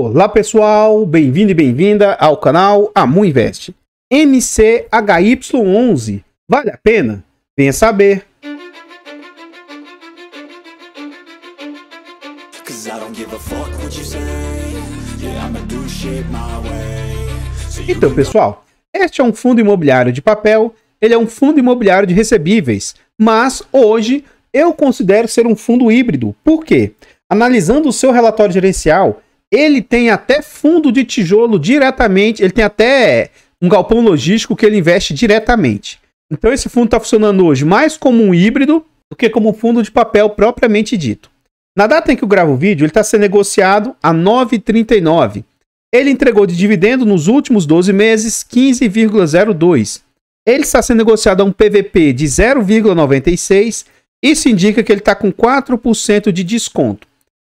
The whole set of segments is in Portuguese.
Olá pessoal, bem-vindo e bem-vinda ao canal AmuInvest. MCHY11, vale a pena? Venha saber. Então pessoal, este é um fundo imobiliário de papel, ele é um fundo imobiliário de recebíveis, mas hoje eu considero ser um fundo híbrido. Por quê? Analisando o seu relatório gerencial, ele tem até fundo de tijolo diretamente, ele tem até um galpão logístico que ele investe diretamente. Então esse fundo está funcionando hoje mais como um híbrido do que como um fundo de papel propriamente dito. Na data em que eu gravo o vídeo, ele está sendo negociado a R$ 9,39. Ele entregou de dividendo nos últimos 12 meses 15,02. Ele está sendo negociado a um PVP de 0,96. Isso indica que ele está com 4% de desconto.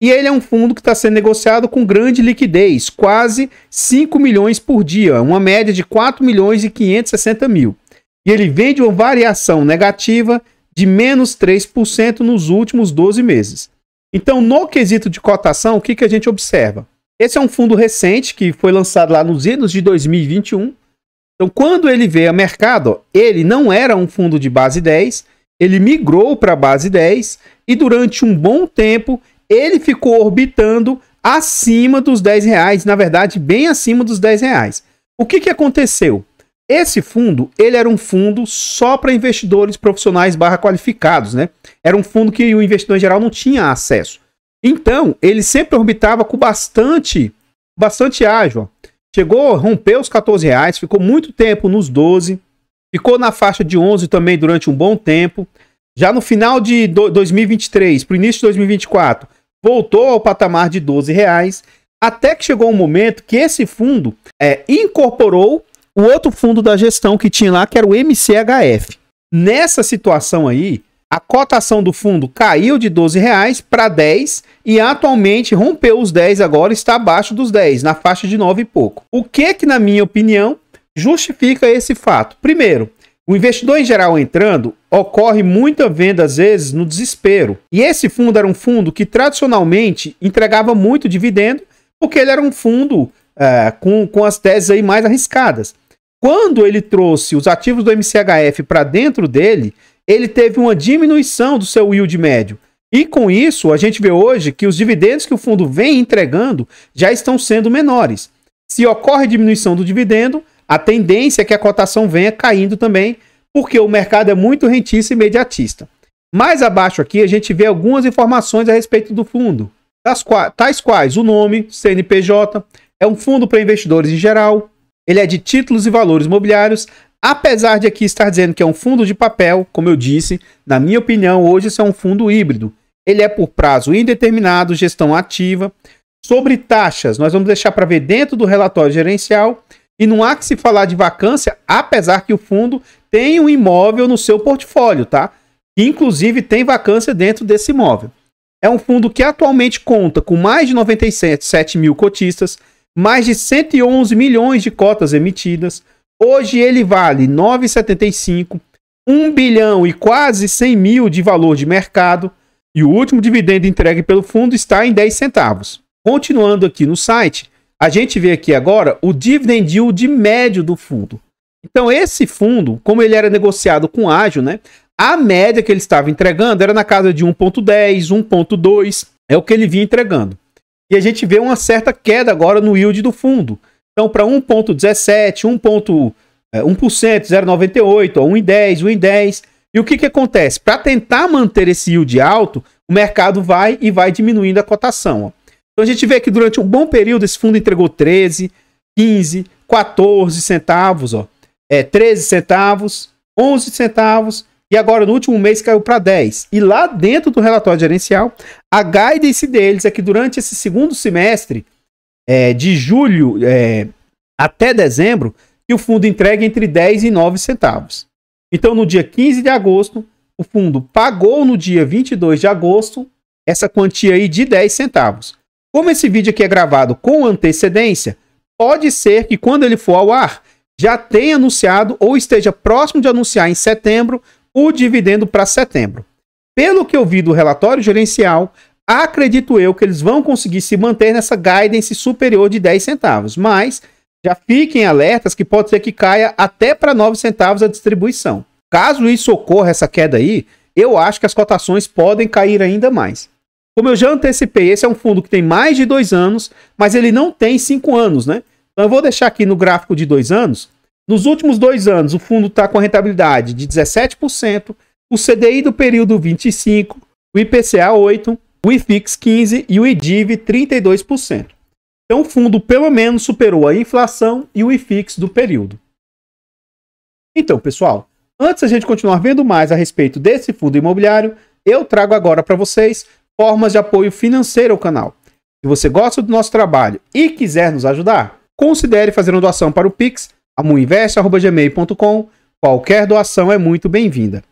E ele é um fundo que está sendo negociado com grande liquidez, quase 5 milhões por dia, uma média de 4 milhões e 560 mil. E ele vem de uma variação negativa de menos 3% nos últimos 12 meses. Então, no quesito de cotação, o que a gente observa? Esse é um fundo recente que foi lançado lá nos idos de 2021. Então, quando ele veio a mercado, ele não era um fundo de base 10, ele migrou para a base 10 e durante um bom tempo ele ficou orbitando acima dos R$10, na verdade, bem acima dos R$10. O que aconteceu? Esse fundo, ele era um fundo só para investidores profissionais /qualificados, né? Era um fundo que o investidor em geral não tinha acesso. Então, ele sempre orbitava com bastante ágil. Chegou, rompeu os R$14, ficou muito tempo nos 12, ficou na faixa de 11 também durante um bom tempo. Já no final de 2023, para o início de 2024, voltou ao patamar de R$12, até que chegou um momento que esse fundo incorporou o outro fundo da gestão que tinha lá, que era o MCHF. Nessa situação aí, a cotação do fundo caiu de R$12 para 10 e atualmente rompeu os 10 agora, está abaixo dos 10, na faixa de 9 e pouco. O que, na minha opinião, justifica esse fato? Primeiro, o investidor em geral entrando, ocorre muita venda às vezes no desespero. E esse fundo era um fundo que tradicionalmente entregava muito dividendo, porque ele era um fundo com as teses aí mais arriscadas. Quando ele trouxe os ativos do MCHF para dentro dele, ele teve uma diminuição do seu yield médio. E com isso, a gente vê hoje que os dividendos que o fundo vem entregando já estão sendo menores. Se ocorre diminuição do dividendo, a tendência é que a cotação venha caindo também, porque o mercado é muito rentício e imediatista. Mais abaixo aqui a gente vê algumas informações a respeito do fundo, tais quais o nome, CNPJ, é um fundo para investidores em geral, ele é de títulos e valores imobiliários, apesar de aqui estar dizendo que é um fundo de papel, como eu disse, na minha opinião hoje isso é um fundo híbrido. Ele é por prazo indeterminado, gestão ativa. Sobre taxas, nós vamos deixar para ver dentro do relatório gerencial. E não há que se falar de vacância, apesar que o fundo tem um imóvel no seu portfólio, tá? Inclusive tem vacância dentro desse imóvel. É um fundo que atualmente conta com mais de 97 mil cotistas, mais de 111 milhões de cotas emitidas. Hoje ele vale R$ 9,75, 1 bilhão e quase 100 mil de valor de mercado. E o último dividendo entregue pelo fundo está em 10 centavos. Continuando aqui no site, a gente vê aqui agora o dividend yield médio do fundo. Então esse fundo, como ele era negociado com ágil, né? A média que ele estava entregando era na casa de 1,10, 1,2, é o que ele vinha entregando. E a gente vê uma certa queda agora no yield do fundo. Então para 1,17, 1%, 0,98, 1,10, 1,10. E o que acontece? Para tentar manter esse yield alto, o mercado vai diminuindo a cotação, ó. Então a gente vê que durante um bom período esse fundo entregou 13, 15, 14 centavos, 13 centavos, 11 centavos e agora no último mês caiu para 10. E lá dentro do relatório gerencial, a guidance deles é que durante esse segundo semestre, de julho até dezembro, que o fundo entrega entre 10 e 9 centavos. Então no dia 15 de agosto, o fundo pagou no dia 22 de agosto essa quantia aí de 10 centavos. Como esse vídeo aqui é gravado com antecedência, pode ser que quando ele for ao ar, já tenha anunciado ou esteja próximo de anunciar em setembro o dividendo para setembro. Pelo que eu vi do relatório gerencial, acredito eu que eles vão conseguir se manter nessa guidance superior de 10 centavos, mas já fiquem alertas que pode ser que caia até para 9 centavos a distribuição. Caso isso ocorra, essa queda aí, eu acho que as cotações podem cair ainda mais. Como eu já antecipei, esse é um fundo que tem mais de 2 anos, mas ele não tem 5 anos, né? Então eu vou deixar aqui no gráfico de 2 anos. Nos últimos 2 anos, o fundo está com a rentabilidade de 17%, o CDI do período 25%, o IPCA 8%, o IFIX 15% e o IDIV 32%. Então o fundo pelo menos superou a inflação e o IFIX do período. Então, pessoal, antes a gente continuar vendo mais a respeito desse fundo imobiliário, eu trago agora para vocês formas de apoio financeiro ao canal. Se você gosta do nosso trabalho e quiser nos ajudar, considere fazer uma doação para o Pix, amuinvest@gmail.com. Qualquer doação é muito bem-vinda.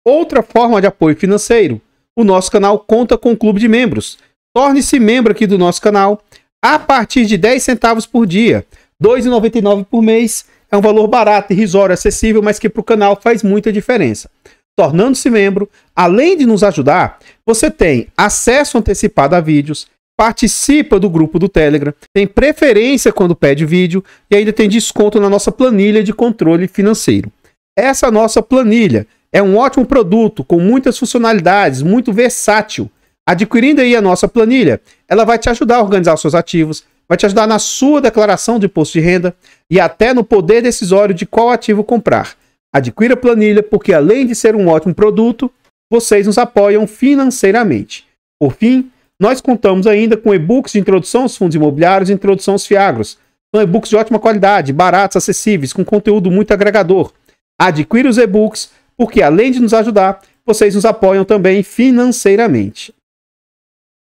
Outra forma de apoio financeiro, o nosso canal conta com um clube de membros. Torne-se membro aqui do nosso canal a partir de 10 centavos por dia, R$ 2,99 por mês. É um valor barato, irrisório, acessível, mas que para o canal faz muita diferença. Tornando-se membro, além de nos ajudar, você tem acesso antecipado a vídeos, participa do grupo do Telegram, tem preferência quando pede vídeo e ainda tem desconto na nossa planilha de controle financeiro. Essa nossa planilha é um ótimo produto com muitas funcionalidades, muito versátil. Adquirindo aí a nossa planilha, ela vai te ajudar a organizar os seus ativos, vai te ajudar na sua declaração de imposto de renda e até no poder decisório de qual ativo comprar. Adquira a planilha porque, além de ser um ótimo produto, vocês nos apoiam financeiramente. Por fim, nós contamos ainda com e-books de introdução aos fundos imobiliários e introdução aos FIAGROS. São e-books de ótima qualidade, baratos, acessíveis, com conteúdo muito agregador. Adquira os e-books porque, além de nos ajudar, vocês nos apoiam também financeiramente.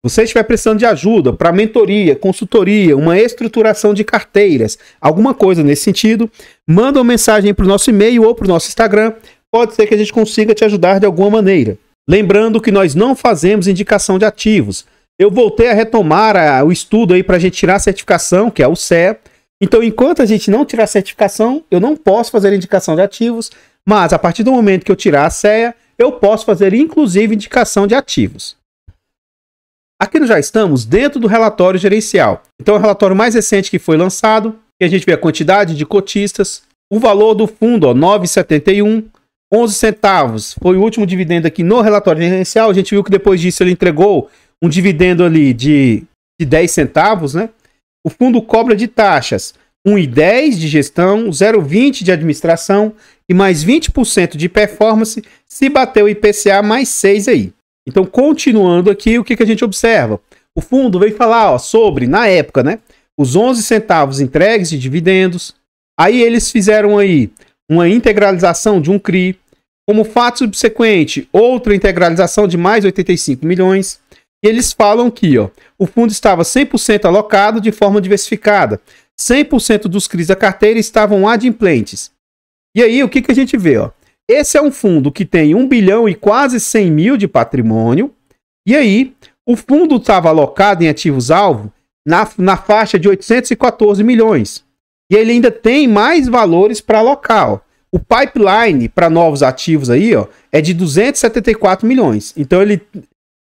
Se você estiver precisando de ajuda para mentoria, consultoria, uma estruturação de carteiras, alguma coisa nesse sentido, manda uma mensagem para o nosso e-mail ou para o nosso Instagram. Pode ser que a gente consiga te ajudar de alguma maneira. Lembrando que nós não fazemos indicação de ativos. Eu voltei a retomar o estudo aí para a gente tirar a certificação, que é o CEA. Então, enquanto a gente não tirar a certificação, eu não posso fazer indicação de ativos, mas a partir do momento que eu tirar a CEA, eu posso fazer inclusive indicação de ativos. Aqui nós já estamos dentro do relatório gerencial. Então, é o relatório mais recente que foi lançado, que a gente vê a quantidade de cotistas, o valor do fundo, ó, 9,71, 11 centavos. Foi o último dividendo aqui no relatório gerencial. A gente viu que depois disso ele entregou um dividendo ali de 10 centavos, né? O fundo cobra de taxas 1,10 de gestão, 0,20 de administração e mais 20% de performance se bater o IPCA mais 6 aí. Então, continuando aqui, o que a gente observa? O fundo veio falar sobre, na época, né, os 11 centavos entregues de dividendos. Aí eles fizeram aí uma integralização de um CRI. Como fato subsequente, outra integralização de mais 85 milhões. E eles falam que o fundo estava 100% alocado de forma diversificada. 100% dos CRIs da carteira estavam adimplentes. E aí, o que a gente vê? Esse é um fundo que tem 1 bilhão e quase 100 mil de patrimônio. E aí, o fundo estava alocado em ativos-alvo na faixa de 814 milhões. E ele ainda tem mais valores para alocar. O pipeline para novos ativos aí é de 274 milhões. Então, ele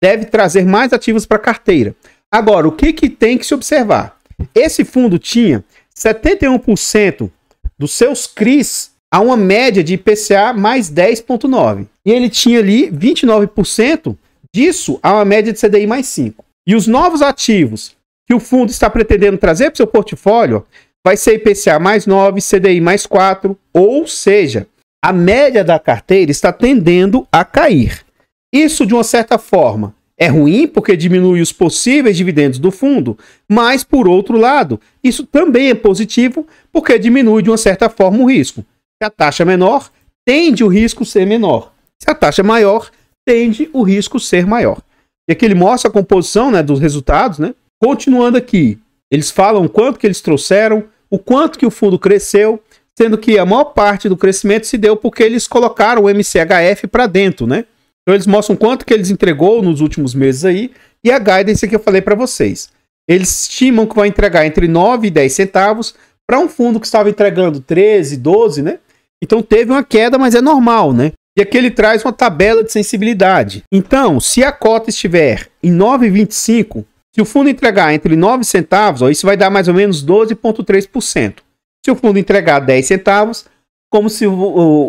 deve trazer mais ativos para a carteira. Agora, o que tem que se observar? Esse fundo tinha 71% dos seus CRIs a uma média de IPCA mais 10,9. E ele tinha ali 29% disso a uma média de CDI mais 5. E os novos ativos que o fundo está pretendendo trazer para o seu portfólio vai ser IPCA mais 9, CDI mais 4, ou seja, a média da carteira está tendendo a cair. Isso, de uma certa forma, é ruim porque diminui os possíveis dividendos do fundo, mas, por outro lado, isso também é positivo porque diminui, de uma certa forma, o risco. Se a taxa é menor, tende o risco ser menor. Se a taxa é maior, tende o risco ser maior. E aqui ele mostra a composição, né, dos resultados, né? Continuando aqui, eles falam o quanto que eles trouxeram, o quanto que o fundo cresceu, sendo que a maior parte do crescimento se deu porque eles colocaram o MCHF para dentro, né? Então eles mostram quanto que eles entregou nos últimos meses aí e a guidance que eu falei para vocês. Eles estimam que vai entregar entre 9 e 10 centavos para um fundo que estava entregando 13, 12, né? Então teve uma queda, mas é normal, né? E aqui ele traz uma tabela de sensibilidade. Então, se a cota estiver em 9,25, se o fundo entregar entre 9 centavos, ó, isso vai dar mais ou menos 12,3%. Se o fundo entregar 10 centavos, como se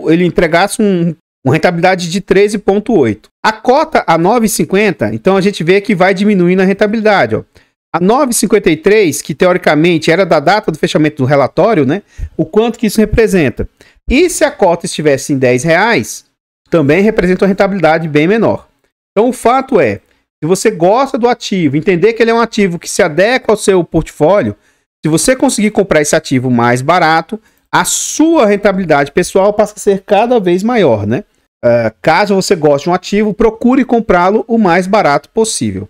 ele entregasse uma rentabilidade de 13,8%. A cota a 9,50, então a gente vê que vai diminuindo a rentabilidade. Ó. A 9,53, que teoricamente era da data do fechamento do relatório, né? O quanto que isso representa. E se a cota estivesse em R$10, também representa uma rentabilidade bem menor. Então o fato é, se você gosta do ativo, entender que ele é um ativo que se adequa ao seu portfólio, se você conseguir comprar esse ativo mais barato, a sua rentabilidade pessoal passa a ser cada vez maior, né? Caso você goste de um ativo, procure comprá-lo o mais barato possível.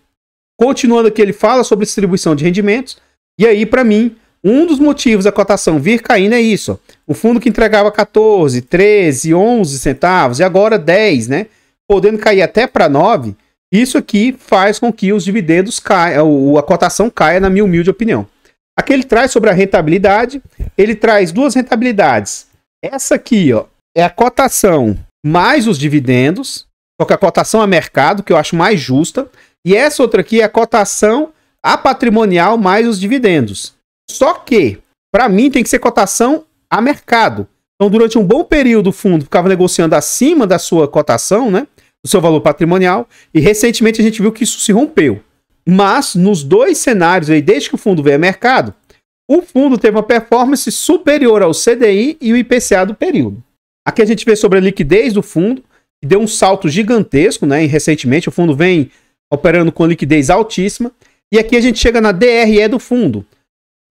Continuando aqui, ele fala sobre distribuição de rendimentos. E aí, para mim, um dos motivos da cotação vir caindo é isso. Ó. Um fundo que entregava 14, 13, 11 centavos e agora 10, né? Podendo cair até para 9. Isso aqui faz com que os dividendos caiam, a cotação caia, na minha humilde opinião. Aqui ele traz sobre a rentabilidade. Ele traz duas rentabilidades. Essa aqui, ó, é a cotação mais os dividendos. Só que a cotação a mercado, que eu acho mais justa. E essa outra aqui é a cotação a patrimonial mais os dividendos. Só que, para mim, tem que ser cotação a mercado. Então, durante um bom período, o fundo ficava negociando acima da sua cotação, né? Do seu valor patrimonial. E, recentemente, a gente viu que isso se rompeu. Mas, nos dois cenários aí, desde que o fundo veio a mercado, o fundo teve uma performance superior ao CDI e o IPCA do período. Aqui a gente vê sobre a liquidez do fundo, que deu um salto gigantesco, né? E, recentemente, o fundo vem operando com liquidez altíssima. E aqui a gente chega na DRE do fundo,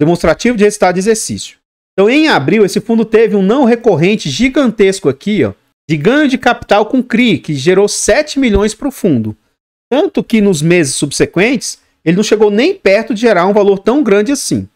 demonstrativo de resultado de exercício. Então, em abril, esse fundo teve um não recorrente gigantesco aqui, ó, de ganho de capital com CRI, que gerou 7 milhões para o fundo. Tanto que nos meses subsequentes, ele não chegou nem perto de gerar um valor tão grande assim.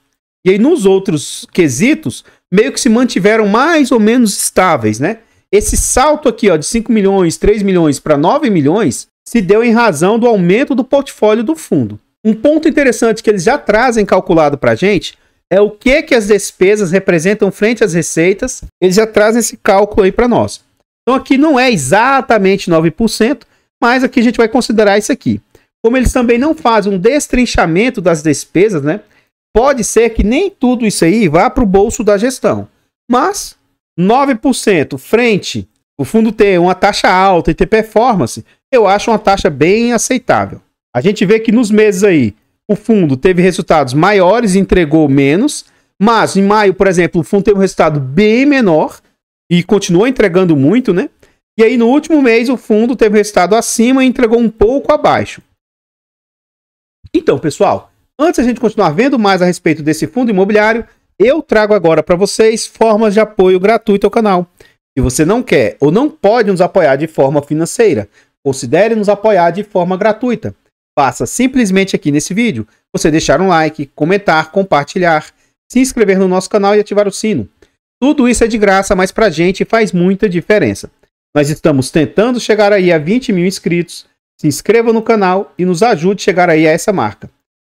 E aí, nos outros quesitos, meio que se mantiveram mais ou menos estáveis, né? Esse salto aqui, ó, de 5 milhões, 3 milhões para 9 milhões, se deu em razão do aumento do portfólio do fundo. Um ponto interessante que eles já trazem calculado para a gente é o que as despesas representam frente às receitas. Eles já trazem esse cálculo aí para nós. Então aqui não é exatamente 9%, mas aqui a gente vai considerar isso aqui. Como eles também não fazem um destrinchamento das despesas, né? Pode ser que nem tudo isso aí vá para o bolso da gestão. Mas 9% frente o fundo ter uma taxa alta e ter performance, eu acho uma taxa bem aceitável. A gente vê que nos meses aí, o fundo teve resultados maiores e entregou menos, mas em maio, por exemplo, o fundo teve um resultado bem menor e continuou entregando muito, né? E aí no último mês o fundo teve resultado acima e entregou um pouco abaixo. Então, pessoal, antes a gente continuar vendo mais a respeito desse fundo imobiliário, eu trago agora para vocês formas de apoio gratuito ao canal. Se você não quer ou não pode nos apoiar de forma financeira, considere nos apoiar de forma gratuita. Basta simplesmente aqui nesse vídeo você deixar um like, comentar, compartilhar, se inscrever no nosso canal e ativar o sino. Tudo isso é de graça, mas pra gente faz muita diferença. Nós estamos tentando chegar aí a 20 mil inscritos. Se inscreva no canal e nos ajude a chegar aí a essa marca.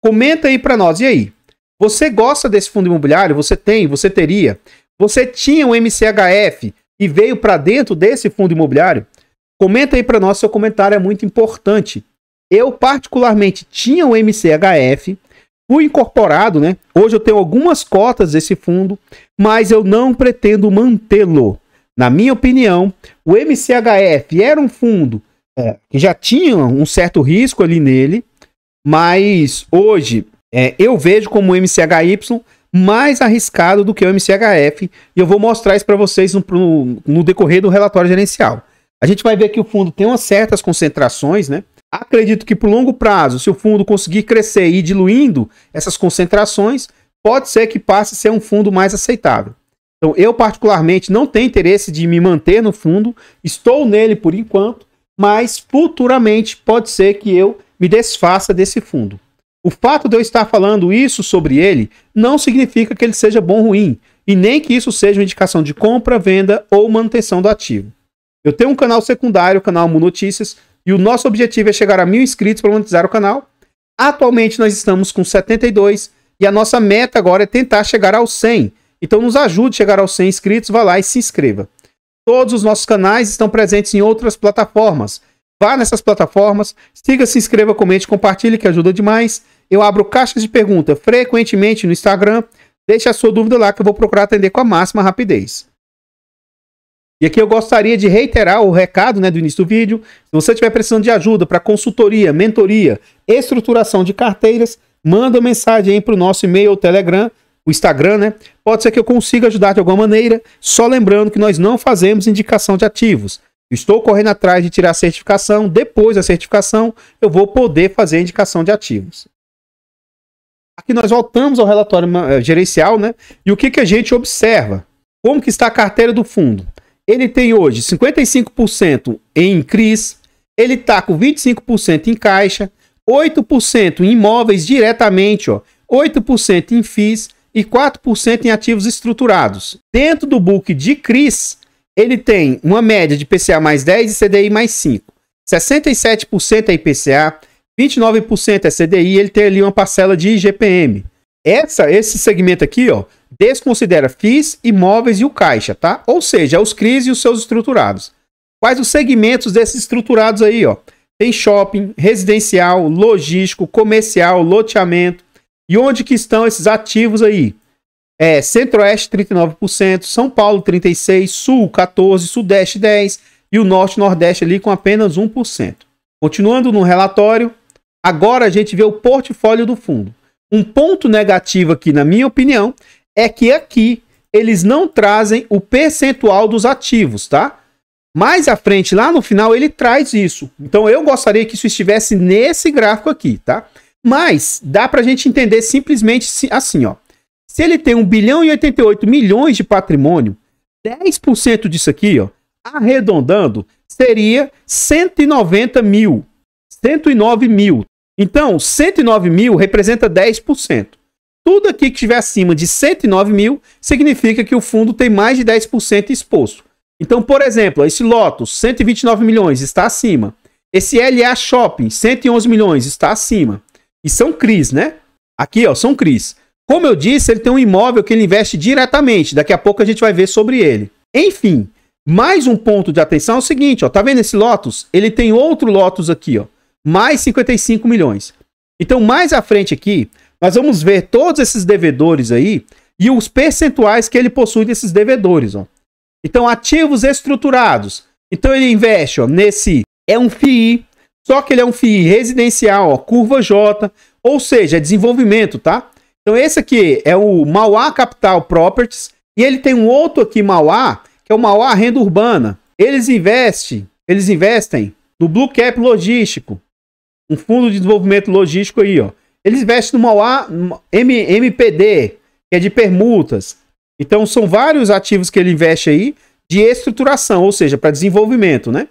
Comenta aí pra nós, e aí? Você gosta desse fundo imobiliário? Você tem? Você teria? Você tinha um MCHF e veio para dentro desse fundo imobiliário? Comenta aí para nós, seu comentário é muito importante. Eu particularmente tinha o MCHF, fui incorporado, né? Hoje eu tenho algumas cotas desse fundo, mas eu não pretendo mantê-lo. Na minha opinião, o MCHF era um fundo que já tinha um certo risco ali nele, mas hoje eu vejo como o MCHY mais arriscado do que o MCHF, e eu vou mostrar isso para vocês no decorrer do relatório gerencial. A gente vai ver que o fundo tem umas certas concentrações, né? Acredito que por longo prazo, se o fundo conseguir crescer e ir diluindo essas concentrações, pode ser que passe a ser um fundo mais aceitável. Então, eu particularmente não tenho interesse de me manter no fundo, estou nele por enquanto, mas futuramente pode ser que eu me desfaça desse fundo. O fato de eu estar falando isso sobre ele não significa que ele seja bom ou ruim, e nem que isso seja uma indicação de compra, venda ou manutenção do ativo. Eu tenho um canal secundário, o canal Mu Notícias, e o nosso objetivo é chegar a 1000 inscritos para monetizar o canal. Atualmente nós estamos com 72 e a nossa meta agora é tentar chegar aos 100. Então nos ajude a chegar aos 100 inscritos, vá lá e se inscreva. Todos os nossos canais estão presentes em outras plataformas. Vá nessas plataformas, siga, se inscreva, comente, compartilhe, que ajuda demais. Eu abro caixas de pergunta frequentemente no Instagram. Deixe a sua dúvida lá que eu vou procurar atender com a máxima rapidez. E aqui eu gostaria de reiterar o recado, né, do início do vídeo. Se você estiver precisando de ajuda para consultoria, mentoria, estruturação de carteiras, manda uma mensagem aí para o nosso e-mail, Telegram, o Instagram, né? Pode ser que eu consiga ajudar de alguma maneira. Só lembrando que nós não fazemos indicação de ativos. Estou correndo atrás de tirar a certificação. Depois da certificação, eu vou poder fazer a indicação de ativos. Aqui nós voltamos ao relatório gerencial, né? E o que a gente observa? Como que está a carteira do fundo? Ele tem hoje 55% em CRIs, ele está com 25% em caixa, 8% em imóveis diretamente, ó, 8% em FIIs e 4% em ativos estruturados. Dentro do book de CRIs, ele tem uma média de IPCA mais 10 e CDI mais 5. 67% é IPCA, 29% é CDI, ele tem ali uma parcela de IGPM. Esse segmento aqui, ó, desconsidera FIIs, imóveis e o caixa, tá? Ou seja, os CRIs e os seus estruturados. Quais os segmentos desses estruturados aí, ó? Tem shopping, residencial, logístico, comercial, loteamento. E onde que estão esses ativos aí? Centro-Oeste 39%, São Paulo 36%, Sul 14%, Sudeste 10% e o Norte e Nordeste ali com apenas 1%. Continuando no relatório, agora a gente vê o portfólio do fundo. Um ponto negativo aqui, na minha opinião, é que aqui eles não trazem o percentual dos ativos, tá? Mais à frente, lá no final, ele traz isso. Então eu gostaria que isso estivesse nesse gráfico aqui, tá? Mas dá pra gente entender simplesmente assim, ó. Se ele tem 1 bilhão e 88 milhões de patrimônio, 10% disso aqui, ó, arredondando, seria 190 mil. 109 mil. Então, 109 mil representa 10%. Tudo aqui que estiver acima de 109 mil significa que o fundo tem mais de 10% exposto. Então, por exemplo, esse Lotus, 129 milhões, está acima. Esse LA Shopping, 111 milhões, está acima. E são CRIs, né? Aqui, ó, são CRIs. Como eu disse, ele tem um imóvel que ele investe diretamente. Daqui a pouco a gente vai ver sobre ele. Enfim, mais um ponto de atenção é o seguinte, ó. Tá vendo esse Lotus? Ele tem outro Lotus aqui, ó. Mais 55 milhões. Então, mais à frente aqui, nós vamos ver todos esses devedores aí e os percentuais que ele possui desses devedores, ó. Então, ativos estruturados. Então, ele investe, ó, nesse... É um FII, só que ele é um FII residencial, ó, curva J, ou seja, é desenvolvimento, tá? Então, esse aqui é o Mauá Capital Properties e ele tem um outro aqui, Mauá, que é o Mauá Renda Urbana. Eles investem no Blue Cap Logístico, um fundo de desenvolvimento logístico aí, ó. Eles investem no Mauá MPD, que é de permutas. Então, são vários ativos que ele investe aí de estruturação, ou seja, para desenvolvimento, né?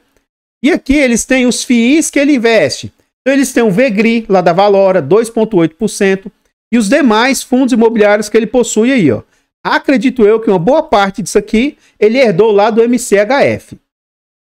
E aqui eles têm os FIIs que ele investe. Então, eles têm o VEGRI, lá da Valora, 2,8%. E os demais fundos imobiliários que ele possui aí, ó. Acredito eu que uma boa parte disso aqui ele herdou lá do MCHF.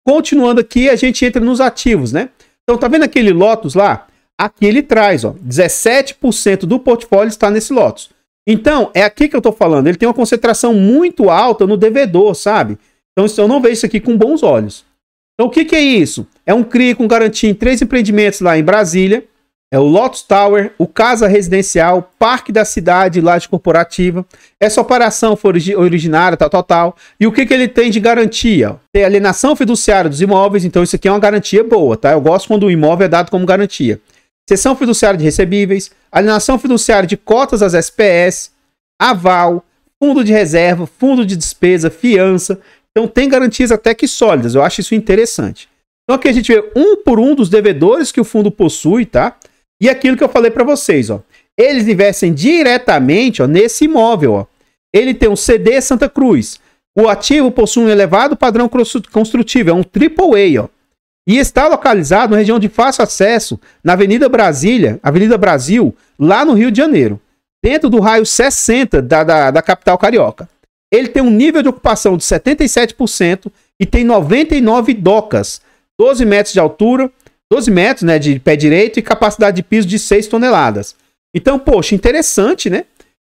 Continuando aqui, a gente entra nos ativos, né? Então, tá vendo aquele Lotus lá? Aqui ele traz, ó, 17% do portfólio está nesse Lotus. Então, é aqui que eu tô falando. Ele tem uma concentração muito alta no devedor, sabe? Então, eu não vejo isso aqui com bons olhos. Então, o que é isso? É um CRI com garantia em 3 empreendimentos lá em Brasília. É o Lotus Tower, o Casa Residencial, Parque da Cidade, Laje Corporativa. Essa operação foi originária, tal. E o que ele tem de garantia? Tem alienação fiduciária dos imóveis, então isso aqui é uma garantia boa, tá? Eu gosto quando o imóvel é dado como garantia. Cessão fiduciária de recebíveis, alienação fiduciária de cotas às SPS, aval, fundo de reserva, fundo de despesa, fiança. Então tem garantias até que sólidas, eu acho isso interessante. Então aqui a gente vê um por um dos devedores que o fundo possui, tá? E aquilo que eu falei para vocês, ó. Eles investem diretamente, ó, nesse imóvel, ó. Ele tem um CD Santa Cruz. O ativo possui um elevado padrão construtivo, é um AAA, ó. E está localizado na região de fácil acesso, na Avenida Brasília, Avenida Brasil, lá no Rio de Janeiro, dentro do raio 60 da capital carioca. Ele tem um nível de ocupação de 77% e tem 99 docas, 12 metros de altura, 12 metros, né, de pé direito e capacidade de piso de 6 toneladas. Então, poxa, interessante, né?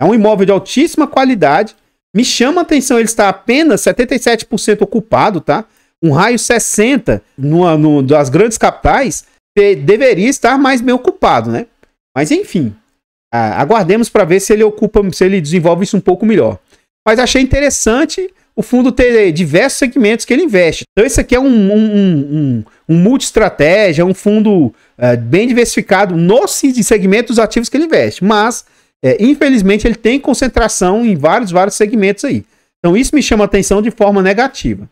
É um imóvel de altíssima qualidade. Me chama a atenção ele estar apenas 77% ocupado, tá? Um raio 60 das grandes capitais deveria estar mais bem ocupado, né? Mas enfim, aguardemos para ver se ele desenvolve isso um pouco melhor. Mas achei interessante o fundo ter diversos segmentos que ele investe. Então esse aqui é um multi-estratégia, um fundo bem diversificado nos segmentos ativos que ele investe. Mas, infelizmente, ele tem concentração em vários segmentos aí. Então isso me chama a atenção de forma negativa.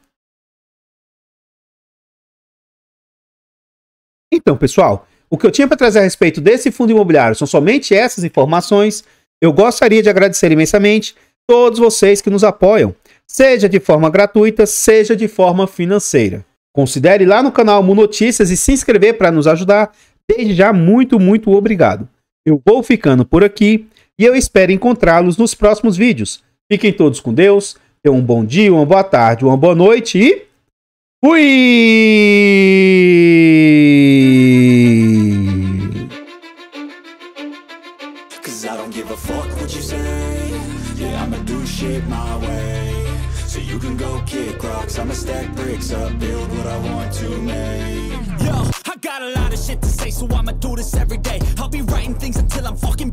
Então, pessoal, o que eu tinha para trazer a respeito desse fundo imobiliário são somente essas informações. Eu gostaria de agradecer imensamente todos vocês que nos apoiam, seja de forma gratuita, seja de forma financeira. Considere ir lá no canal Mu Notícias e se inscrever para nos ajudar. Desde já, muito obrigado. Eu vou ficando por aqui e eu espero encontrá-los nos próximos vídeos. Fiquem todos com Deus, tenham um bom dia, uma boa tarde, uma boa noite e... fui! So you can go kick rocks, I'ma stack bricks up, build what I want to make. Yo, I got a lot of shit to say, so I'ma do this every day. I'll be writing things until I'm fucking